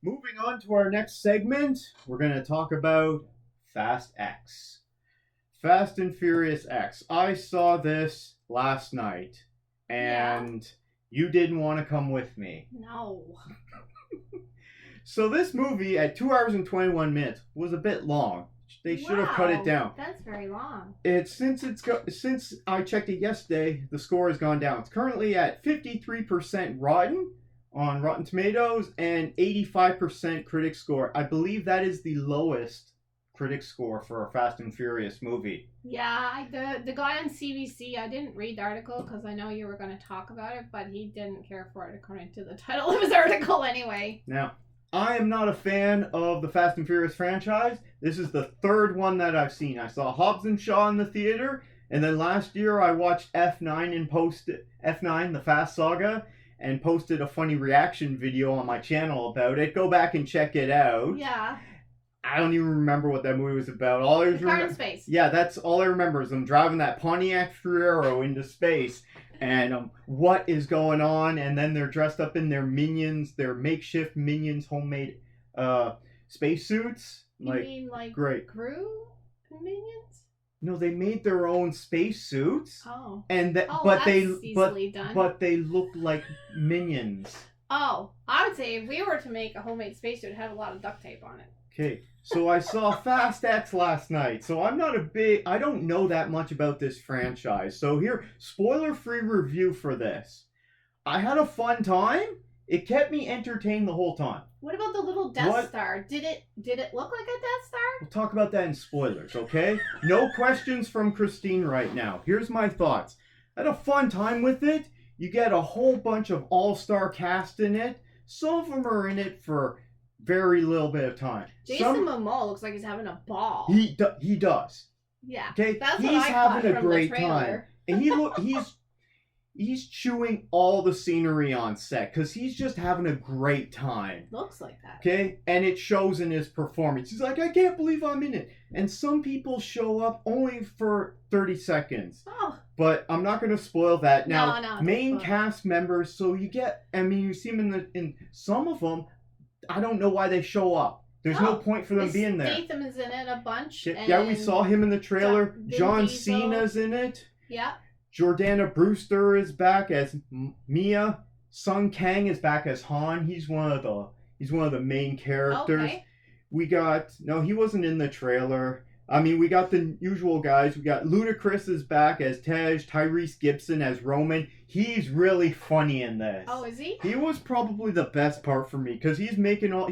Moving on to our next segment, we're going to talk about Fast X. Fast and Furious X. I saw this last night, Yeah. and you didn't want to come with me. No. So this movie at 2 hours and 21 minutes was a bit long. They should have cut it Wow. down. That's very long. Since I checked it yesterday, the score has gone down. It's currently at 53% rotten on Rotten Tomatoes and 85% critic score. I believe that is the lowest critic score for a Fast and Furious movie. Yeah, the guy on CBC, I didn't read the article because I know you were going to talk about it, but he didn't care for it according to the title of his article anyway. Now, I am not a fan of the Fast and Furious franchise. This is the third one that I've seen. I saw Hobbs and Shaw in the theater, and then last year I watched F9 and posted F9, the Fast Saga, and posted a funny reaction video on my channel about it. Go back and check it out. Yeah. I don't even remember what that movie was about. All I The car in remember, space. yeah, that's all I remember is them driving that Pontiac Fiero into space, and what is going on? And then they're dressed up in their minions, their makeshift minions, homemade spacesuits. You mean like great? crew minions? No, they made their own spacesuits, Oh. and Oh, but that's they easily done. but they look like minions. Oh, I would say if we were to make a homemade spacesuit, it'd have a lot of duct tape on it. Okay, so I saw Fast X last night, so I don't know that much about this franchise. So here, spoiler-free review for this. I had a fun time. It kept me entertained the whole time. What about the little Death What? Star? Did it look like a Death Star? We'll talk about that in spoilers, okay? No questions from Christine right now. Here's my thoughts. I had a fun time with it. You get a whole bunch of all-star cast in it. Some of them are in it for very little bit of time. Jason Momoa looks like he's having a ball. He does. Yeah. Okay, That's he's what I caught having a from great the time, trailer. and he's chewing all the scenery on set because he's just having a great time. Looks like that. Okay, and it shows in his performance. He's like, I can't believe I'm in it. And some people show up only for 30 seconds. Oh. But I'm not going to spoil that. Now, No, main don't spoil. cast members, so you get, I mean, you see them in some of them, I don't know why they show up. There's no Oh, point for them being there. Statham is in it a bunch. Yeah, we saw him in the trailer. Vin John Diesel. Cena's in it. Yeah. Jordana Brewster is back as Mia. Sung Kang is back as Han. He's one of the main characters. Okay. He wasn't in the trailer. I mean, we got the usual guys. We got Ludacris is back as Tej, Tyrese Gibson as Roman. He's really funny in this. Oh, is he? He was probably the best part for me because he's cracking all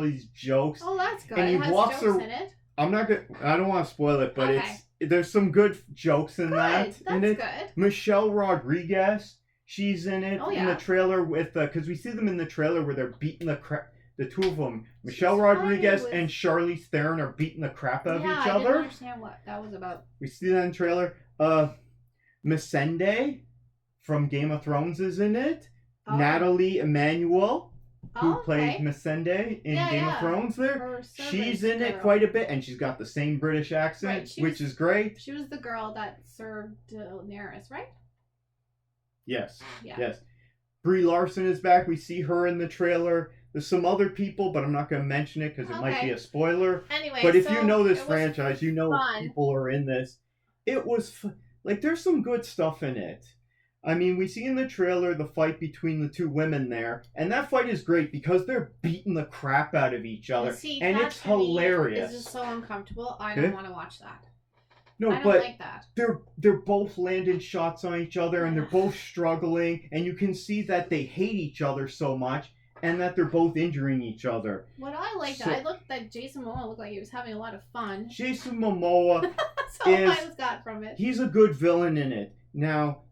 these jokes. Oh, that's good. And he It has walks jokes ar- in it. I don't want to spoil it, but Okay. there's some good jokes in Good. that. That's in it. good. Michelle Rodriguez, she's in it Oh, in yeah. the trailer with because we see them in the trailer where they're beating the two of them, Michelle She's Rodriguez funny with- and Charlize Theron are beating the crap out of Yeah, each I didn't other. understand what that was about. We see that in the trailer. Missandei from Game of Thrones is in it. Oh. Natalie Emmanuel, who Oh, played okay. Missandei in Yeah, Game yeah. of Thrones there. Her servant She's in it girl. quite a bit, and she's got the same British accent, Right, she which was- is great. She was the girl that served Daenerys, right? Yes. Yeah. Yes. Brie Larson is back. We see her in the trailer. There's some other people, but I'm not going to mention it because it might be Okay. a spoiler. Anyway, But if so you know this it was franchise, you know fun. people are in this. It was like there's some good stuff in it. I mean, we see in the trailer the fight between the two women there, and that fight is great because they're beating the crap out of each other, See, and that it's to me hilarious. is just so uncomfortable. I Okay. don't want to watch that. No, I don't but like that. they're both landing shots on each other, and they're both struggling, and you can see that they hate each other so much, and that they're both injuring each other. What I liked, So- I looked that Jason Momoa looked like he was having a lot of fun. Jason Momoa, That's all Is- I got from it. he's a good villain in it. Now,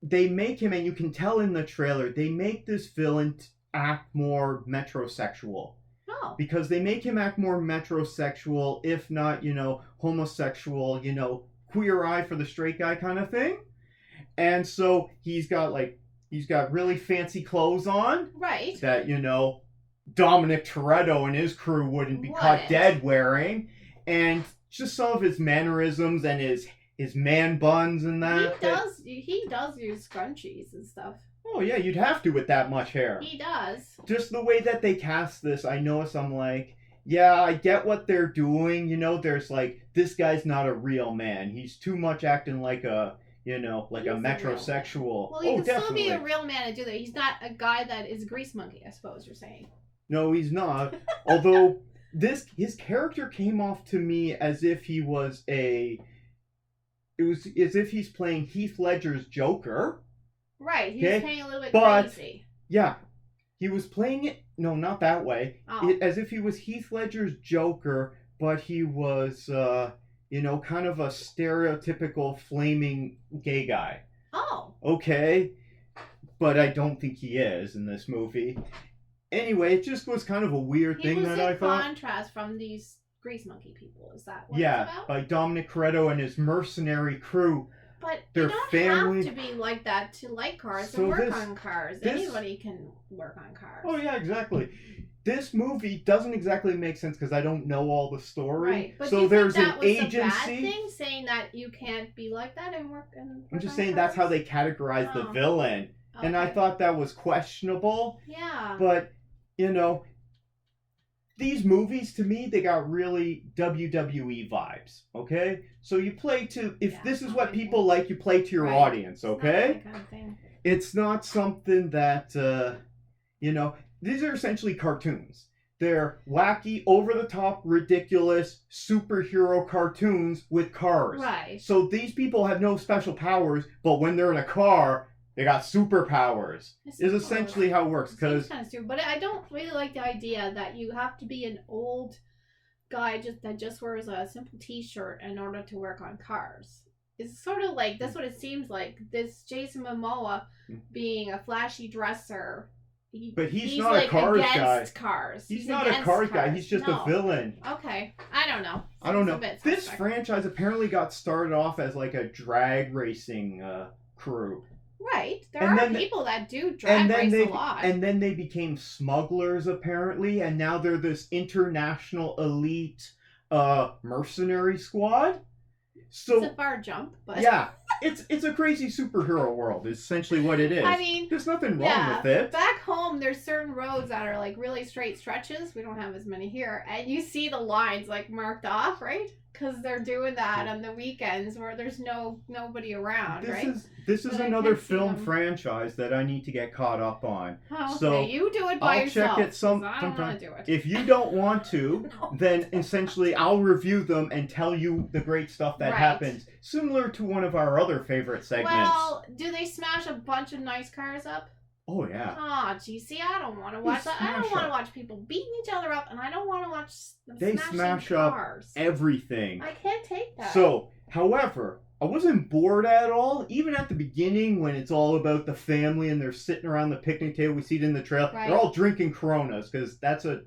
they make him, and you can tell in the trailer, they make this villain act more metrosexual. Oh, Because they make him act more metrosexual, if not, homosexual, queer eye for the straight guy kind of thing. And so he's got really fancy clothes on right. that, Dominic Toretto and his crew wouldn't be caught Wouldn't. dead wearing. And just some of his mannerisms and his man buns and that. He does use scrunchies and stuff. Oh yeah, you'd have to with that much hair. He does. Just the way that they cast this, I notice I'm like, yeah, I get what they're doing. You know, there's like, this guy's not a real man. He's too much acting like a, you know, like He's a a real man. metrosexual. Well, he Oh, can still be definitely. a real man and do that. He's not a guy that is a grease monkey, I suppose you're saying. No, he's not. Although his character came off to me as if he was it was as if he's playing Heath Ledger's Joker. Right, he's Okay, playing a little bit but- crazy. Yeah, he was playing it. No, not that way. Oh. As if he was Heath Ledger's Joker, but he was, you know, kind of a stereotypical flaming gay guy. Oh. Okay, but I don't think he is in this movie. Anyway, it just was kind of a weird He thing was that in I thought. contrast from these grease monkey people. Is that what Yeah, it's about? like Dominic Toretto and his mercenary crew. But their you don't family- have to be like that to like cars So and work this- on cars. this- Anybody can work on cars. Oh yeah, exactly. This movie doesn't exactly make sense because I don't know all the story. Right, but So do you there's think that an was agency. a bad thing, saying that you can't be like that and work I'm just on saying that's how cars? they categorize the Oh. villain, and I Okay. thought that was questionable. Yeah. But you know, these movies to me they got really WWE vibes. Okay, so you play to if Yeah, this is not what my people thing. like, you play to your Right. audience. It's not Okay. my kind of thing. It's not something that you know, these are essentially cartoons. They're wacky, over the top, ridiculous superhero cartoons with cars. Right. So these people have no special powers, but when they're in a car, they got superpowers. I Is suppose. essentially how it works. Seems Because kind of stupid, but I don't really like the idea that you have to be an old guy that just wears a simple T-shirt in order to work on cars. It's sort of like that's what it seems like. This Jason Momoa being a flashy dresser. But he's not a like cars against cars. he's not a against cars guy. cars. He's just No. a villain. Okay, I don't know. I don't Seems a know. bit This suspect. franchise apparently got started off as like a drag racing crew. Right. There And are then- people that do drag race a lot. And then they became smugglers apparently, and now they're this international elite mercenary squad. So it's a far jump, but yeah, it's a crazy superhero world. Is essentially what it is. I mean, there's nothing wrong yeah, with it. back home, there's certain roads that are like really straight stretches. We don't have as many here, and you see the lines like marked off, right? Because they're doing that on the weekends where there's nobody around, right? This is But I another can't see film them. franchise that I need to get caught up on. Oh, okay, so you do it by I'll check yourself. it 'cause I don't want sometime. to do it. If you don't want to, No. then essentially I'll review them and tell you the great stuff that Right. happens, similar to one of our other favorite segments. Well, do they smash a bunch of nice cars up? Oh yeah. Oh, gee, see, I don't want to watch that. I don't smash want to up. watch people beating each other up, and I don't want to watch them They smashing smash up cars. Everything. I can't take that. So, however, I wasn't bored at all, even at the beginning when it's all about the family and they're sitting around the picnic table. We see it in the trail. Right. They're all drinking Coronas because that's a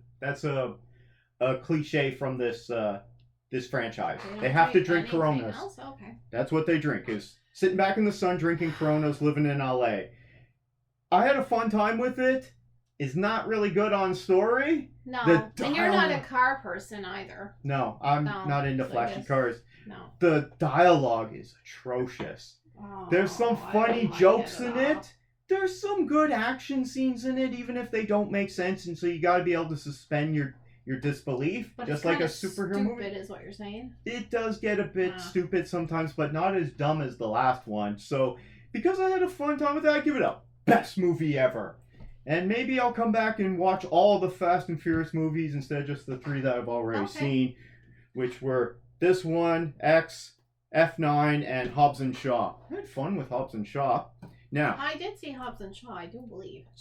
cliche from this this franchise. don't They have to drink anything Coronas. else? Okay. That's what they drink, is sitting back in the sun drinking Coronas, living in LA. I had a fun time with it. It's not really good on story. No, The and you're not a dialogue- car person either. No, I'm No, not into so I flashy guess- cars. No. The dialogue is atrocious. Oh, There's some I funny don't like jokes it in at all. it. There's some good action scenes in it, even if they don't make sense, and so you got to be able to suspend your disbelief, But just it's like a kinda superhero stupid, movie. is what you're saying. It does get a bit Yeah. stupid sometimes, but not as dumb as the last one. So, because I had a fun time with it, I give it a best movie ever. And maybe I'll come back and watch all the Fast and Furious movies instead of just the 3 that I've already Okay. seen, which were this one, X, F9, and Hobbs and Shaw. I had fun with Hobbs and Shaw. Now, I did see Hobbs and Shaw, I do believe.